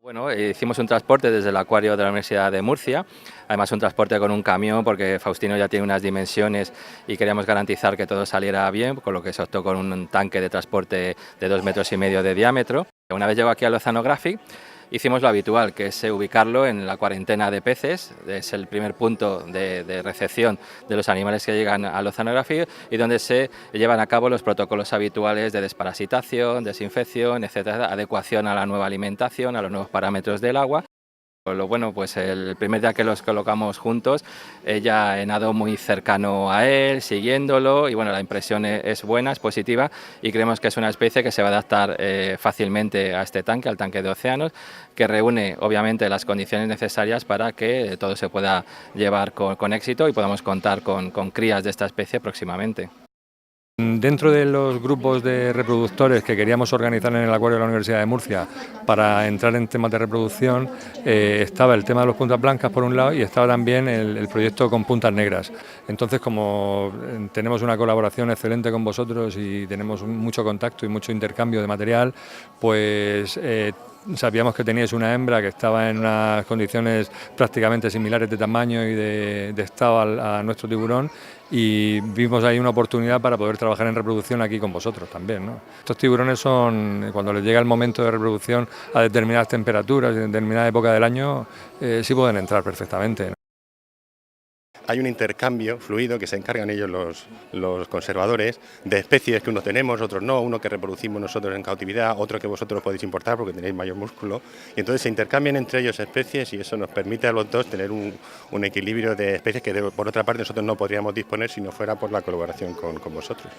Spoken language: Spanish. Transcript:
Bueno, hicimos un transporte desde el acuario de la Universidad de Murcia, además un transporte con un camión porque Faustino ya tiene unas dimensiones y queríamos garantizar que todo saliera bien, con lo que se optó con un tanque de transporte de 2,5 metros de diámetro. Una vez llegó aquí al Oceanographic, hicimos lo habitual, que es ubicarlo en la cuarentena de peces, es el primer punto de recepción de los animales que llegan al Oceanographic y donde se llevan a cabo los protocolos habituales de desparasitación, desinfección, etcétera, adecuación a la nueva alimentación, a los nuevos parámetros del agua. Lo bueno, pues el primer día que los colocamos juntos, ella nadó muy cercano a él, siguiéndolo, y bueno, la impresión es buena, es positiva, y creemos que es una especie que se va a adaptar fácilmente a este tanque, al tanque de océanos, que reúne obviamente las condiciones necesarias para que todo se pueda llevar con éxito y podamos contar con crías de esta especie próximamente. Dentro de los grupos de reproductores que queríamos organizar en el acuario de la Universidad de Murcia para entrar en temas de reproducción, estaba el tema de los puntas blancas por un lado y estaba también el proyecto con puntas negras. Entonces, como tenemos una colaboración excelente con vosotros y tenemos mucho contacto y mucho intercambio de material, pues sabíamos que teníais una hembra que estaba en unas condiciones prácticamente similares de tamaño y de estado a nuestro tiburón, y vimos ahí una oportunidad para poder trabajar en reproducción aquí con vosotros también, ¿no? Estos tiburones son, cuando les llega el momento de reproducción a determinadas temperaturas, en determinada época del año, sí pueden entrar perfectamente, ¿no? Hay un intercambio fluido que se encargan ellos los conservadores de especies que unos tenemos, otros no, uno que reproducimos nosotros en cautividad, otro que vosotros podéis importar porque tenéis mayor músculo, y entonces se intercambian entre ellos especies y eso nos permite a los dos tener un equilibrio de especies que por otra parte nosotros no podríamos disponer si no fuera por la colaboración con vosotros.